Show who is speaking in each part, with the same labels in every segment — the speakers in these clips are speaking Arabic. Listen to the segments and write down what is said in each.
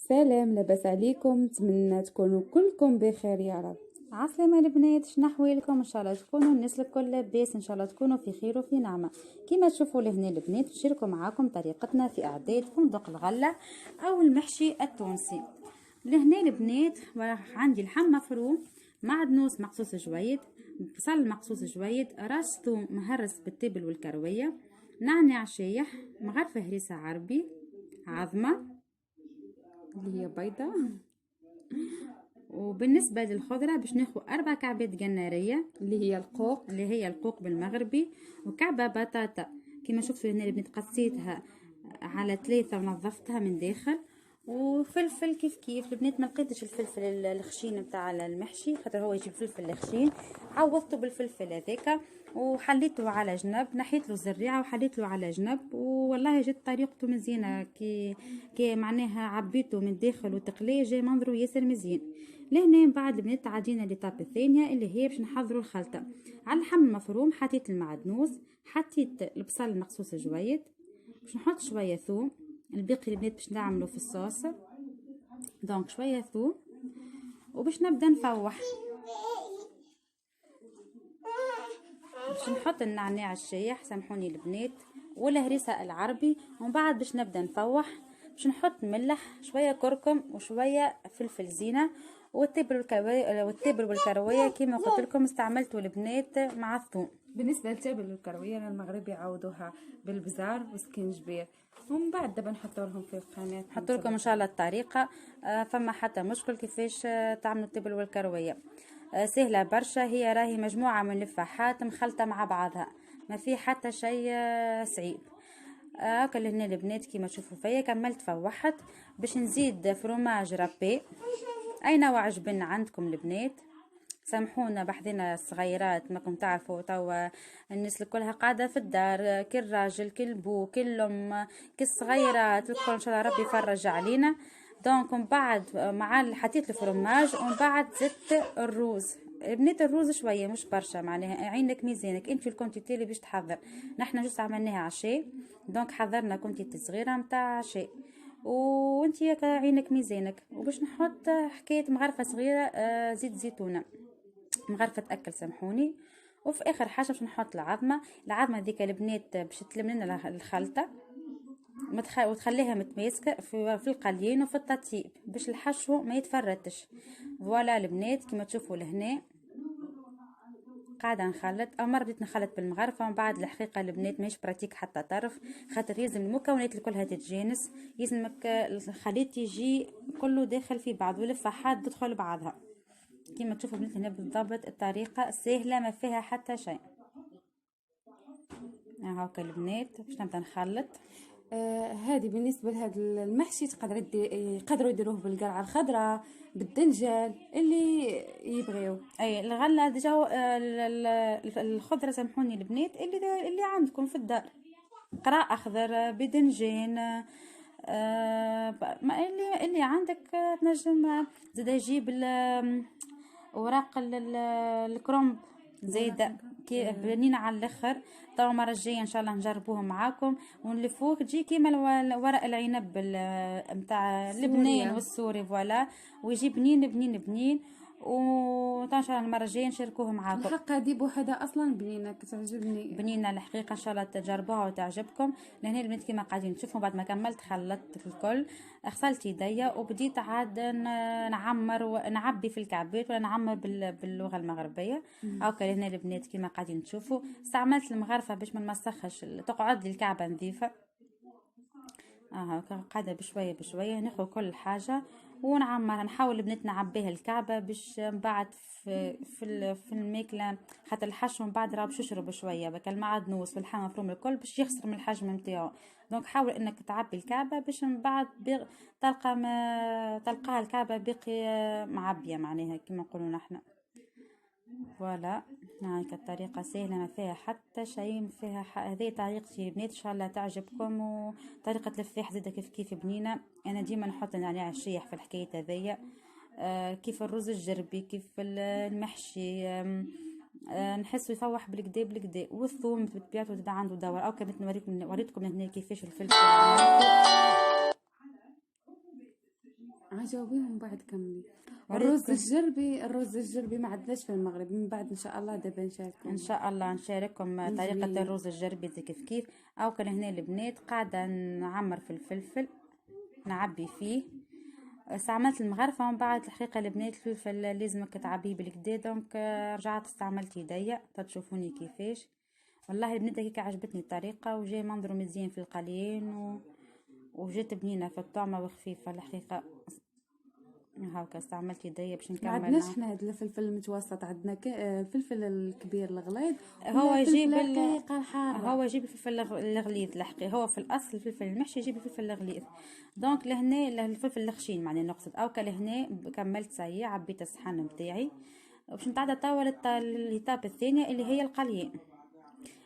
Speaker 1: سلام، لاباس عليكم؟ نتمنى تكونوا كلكم بخير يا رب.
Speaker 2: عسلامة البنات، شنو احوالكم؟ ان شاء الله تكونوا الناس الكل لاباس، ان شاء الله تكونوا في خير وفي نعمه. كيما تشوفوا لهنا البنات نشاركوا معاكم طريقتنا في اعداد فندق الغله او المحشي التونسي. لهنا البنات عندي لحم مفروم، معدنوس مقصوص جويد، بصل مقصوص جويد، راس ثوم مهرس بالتبل والكرويه، نعناع شايح، مغرفه هريسه عربي، عظمه
Speaker 1: اللي هي بيضة.
Speaker 2: وبالنسبة للخضرة باش ناخد 4 كعبات جنارية
Speaker 1: اللي
Speaker 2: هي القوق بالمغربي، وكعبة بطاطا كما شفتوا هنا اللي قصيتها على 3 ونظفتها من داخل، وفلفل كيف البنات ما لقيتش الفلفل الخشين بتاع المحشي خاطر هو يجيب فلفل خشين، عوضته بالفلفل هذاك وحليته على جنب، نحيت له الزريعه وحليت له على جنب، والله جت طريقته مزيانه كي معناها عبيته من داخل وتقليه جاي منظره ياسر مزيان. لهنا بعد البنات عدينا للطابة الثانية اللي هي باش نحضروا الخلطة. على اللحم المفروم حطيت المعدنوس، حطيت البصل المقصوص جويد، باش نحط شوية ثوم، الباقي البنات باش نعملوا في الصوص، دونك شوية ثوم، وباش نبدا نفوح. باش نحط النعناع الشايح، سامحوني البنات، والهريسة العربي، ومن بعد باش نبدا نفوح. باش نحط ملح، شويه كركم، وشويه فلفل زينه، والتبل والكرويه كيما قلت لكم استعملتوا البنات مع الثوم.
Speaker 1: بالنسبة للتابل الكروية المغرب يعوضوها بالبزار وسكنجبير، ومن بعد دابا نحطوا لهم في القناة
Speaker 2: نحط لكم ان شاء الله الطريقه. فما حتى مشكل كيفاش تعملوا التبل والكرويه. سهله برشا، هي راهي مجموعه من اللفاحات مخلطه مع بعضها، ما في حتى شيء صعيب. هاكا لهنا البنات كيما تشوفوا فيا كملت فوحت. باش نزيد فرماج رابي، اي نوع جبن عندكم البنات، سامحونا بحذنا الصغيرات، ماكم تعرفوا توا الناس كلها قاعده في الدار، كل راجل كل بو كل ام كل صغيرات الكل، ان شاء الله ربي يفرج علينا. دونك من بعد مع حطيت الفرماج، ومن بعد زدت الروز. بنيت الروز شويه مش برشا، معناها عينك ميزانك انت الكونتيتي اللي باش تحضر. نحنا جوست عملناها عشاء، دونك حضرنا كونتيتي صغيره متاع عشاء، وانتي عينك ميزانك. وباش نحط حكايه مغرفه صغيره زيت زيتونه، مغرفه اكل سامحوني. وفي اخر حاجه باش نحط العظمه ديك البنات باش تلم لنا الخلطه وتخليها متماسكه في القليين وفي التطيب باش الحشو ما يتفرتش. فوالا البنات كما تشوفوا لهنا قاعده نخلط، او مره بديت نخلط بالمغرفه، ومن بعد الحقيقه البنات ماهيش براتيك حتى طرف، خاطر يلزم المكونات كلها تتجانس، يلزمك الخليط يجي كله داخل في بعض واللفاحات تدخل بعضها. كما تشوفوا بنات هنا بالضبط الطريقه سهله ما فيها حتى شيء. هاكا البنات باش نبدا نخلط.
Speaker 1: هذه بالنسبة لهذا المحشي يقدروا يديروه بالقرعة الخضراء، بالدنجال، اللي يبغيو.
Speaker 2: اي الغله ديجا الخضره سامحوني البنات اللي عندكم في الدار، قراء اخضر، بدنجان، ما اللي عندك تنجم زاد يجيب اوراق الكرنب زايده كي بنين على الاخر. طبعا المره الجايه ان شاء الله نجربوهم معاكم ونلفوه تجي كيما ورق العنب نتاع لبنان والسوري، فوالا، ويجي بنين بنين بنين. وان شاء الله المره الجايه نشاركوه معاكم.
Speaker 1: الحق هذه بوحدة اصلا بنينة تعجبني،
Speaker 2: بنينة الحقيقه، ان شاء الله تجربوها وتعجبكم. لهنا البنات كما قاعدين تشوفوا بعد ما كملت خلطت الكل، غسلت يديا وبديت عاد نعمر ونعبي في الكعبات ولا نعمر باللغه المغربيه. هاكا لهنا البنات كما قاعدين تشوفوا استعملت المغرفه باش ما نمسخش، تقعد لي الكعبه نظيفه. هاكا قاعده بشويه بشويه ناخذ كل حاجه ونعمر، نحاول بنات نعبيها الكعبه باش من بعد في الماكله، خاطر الحشو من بعد راه باش يشرب شويه بك المعدنوس واللحم مفروم الكل باش يخسر من الحجم نتاعو. دونك حاول انك تعبي الكعبه باش من بعد تلقى ما تلقاها الكعبه باقي معبيه، معناها كما نقولوا نحنا. فوالا هايك الطريقة سهلة ما فيها حتى شيء، ما فيها هذه طريقتي بنات ان شاء الله تعجبكم. وطريقة الفلاح زادة كيف بنينة، انا ديما نحط النعناع الشيح في الحكاية هذيا. كيف الرز الجربي، كيف المحشي، نحسه يفوح بالكدا بالكدا، والثوم بطبيعته تبع عنده دور، او كما وريتكم هنا كيفاش الفلفل.
Speaker 1: عجاوبيهم بعد كملي.
Speaker 2: وريتكم
Speaker 1: الرز الجربي ما عندناش في المغرب، من بعد ان شاء الله دابا نشارككم
Speaker 2: ان شاء الله نشارككم طريقة
Speaker 1: زوين.
Speaker 2: الرز الجربي زي كيف. او كان هنا البنات قاعدة نعمر في الفلفل، نعبي فيه. استعملت المغرفة ومن بعد الحقيقة البنات الفلفل لازمك تعبيه بالكدا، دونك رجعت استعملت يديا تشوفوني كيفاش. والله البنات هيك عجبتني الطريقة، وجاي منظره مزيان في القليين وجات بنينة في الطعمة وخفيفة الحقيقة. هاكا استعملت يديا باش
Speaker 1: ما
Speaker 2: نكمل.
Speaker 1: عندناش حنا هاد الفلفل المتوسط، عندنا الفلفل الكبير الغليظ،
Speaker 2: هو
Speaker 1: ولا
Speaker 2: يجيب
Speaker 1: الفلفل الرقيقه الحاره.
Speaker 2: هو يجيب الفلفل الغليظ الحقيقي، هو في الاصل الفلفل المحشي يجيب الفلفل الغليظ. دونك لهنا الفلفل الخشين معني نقصد، او لهنا كملت ساي عبيت الصحن نتاعي باش نتعدى توا الإيتاب الثانيه اللي هي القليين.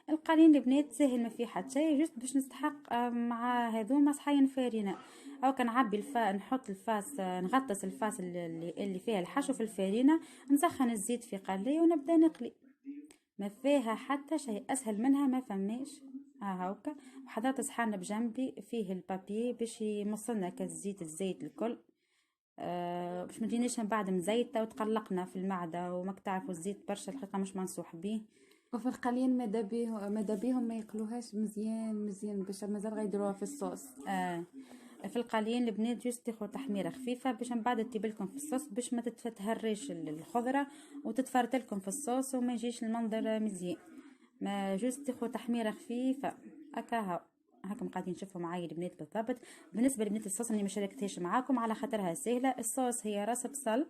Speaker 2: القليل البنات سهل ما فيه حتى شيء، جست باش نستحق مع هذوما صحين فارينة. او كنعبي نحط الفاس، نغطس الفاس اللي فيها الحشو في الفارينة، نسخن الزيت في قلي ونبدا نقلي. ما فيها حتى شيء، اسهل منها ما فماش. هاكا. وحضرت صحن بجنبي فيه البابي باش يمصلنا كالزيت الزيت الكل، باش ما تجينيش من بعد مزيته وتقلقنا في المعده، وما تعرفوا الزيت برشا الحقيقه مش منصوح به.
Speaker 1: وفي القليل ماذا بيهم ما يقلوهاش مزيان باش مازال غيديروها في الصوص.
Speaker 2: في القليل البنات جوست تاخذ تحميره خفيفه باش من بعد تجيبلكم في الصوص، باش ما تتهريش الخضره وتتفرتلكم في الصوص وما يجيش المنظر مزيان. ما جوست تاخذ تحميره خفيفه هكا. هاكم قاعدين تشوفوا معايا البنات بالضبط. بالنسبه لبنات الصوص اللي ما شاركتهاش معاكم على خاطرها سهله. الصوص هي راس بصل،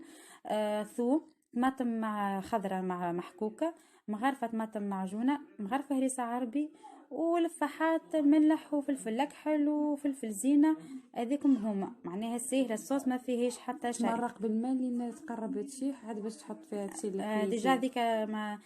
Speaker 2: ثوم، طماطم مع خضره مع محكوكه، مغرفه طماطم معجونه، مغرفه هريسه عربي، ولفاحات ملح وفلفل اكحل وفلفل زينه. هذيكم هما معناها سهله الصوص ما فيهش حتى شيء.
Speaker 1: تمرق بالماء اللي تقرب هادشي عاد باش تحط فيها هادشي اللي حليتيه.
Speaker 2: ديجا ذيك ما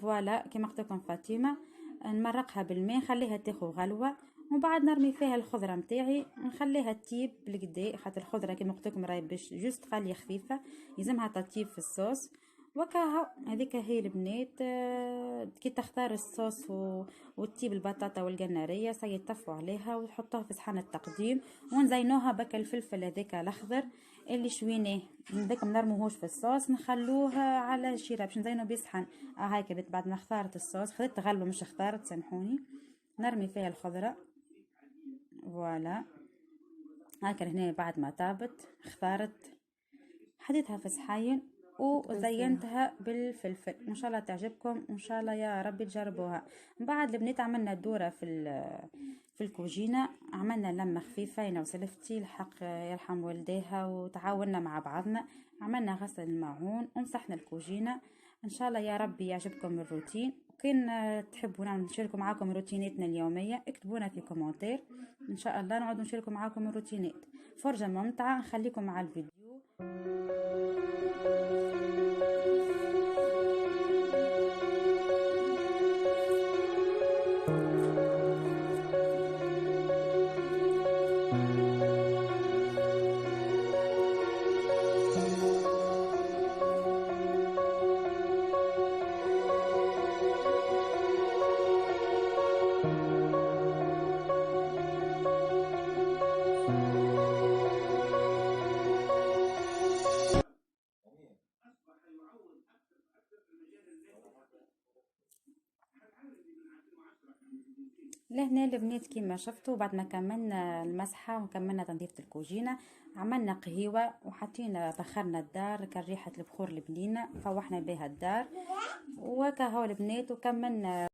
Speaker 2: فوالا كيما قلت لكم فاطمه، نمرقها بالماء نخليها تاخذ غلوه، ومن بعد نرمي فيها الخضره نتاعي نخليها تطيب بالكدا، خاطر الخضره كيما قلت لكم راهي باش جوست قليه خفيفه يلزمها تطيب في الصوص. وكاها هذيك هي البنات. كي تختار الصوص وتجيب البطاطا والقناريه سيطفوا عليها وتحطوها في صحن التقديم، ونزينوها بك الفلفل هذاك الاخضر اللي شويناه هذاك ما نرموهوش في الصوص، نخلوه على شيره باش نزينو بصحن. هاي بعد ما اختارت الصوص خذيت غلوه مش اختارت سامحوني، نرمي فيها الخضره. فوالا هاكا هنا بعد ما طابت اختارت حطيتها في صحين وزينتها بالفلفل. ان شاء الله تعجبكم وان شاء الله يا ربي تجربوها. بعد البنات عملنا دوره في الكوجينه، عملنا لمه خفيفه انا وسلفتي الحق يرحم والديها، وتعاوننا مع بعضنا، عملنا غسل الماعون ومسحنا الكوجينه. ان شاء الله يا ربي يعجبكم الروتين. وكان تحبونا نشاركوا معاكم روتيناتنا اليوميه اكتبونا في كومنتير، ان شاء الله نقعد نشاركوا معاكم الروتينات. فرجه ممتعه، نخليكم مع الفيديو. لهنا البنات كيما شفتوا بعد ما كملنا المسحه وكملنا تنظيف الكوجينه، عملنا قهيوه وحطينا بخرنا الدار كان ريحه البخور البنينه، فوحنا بها الدار وكهو البنات وكملنا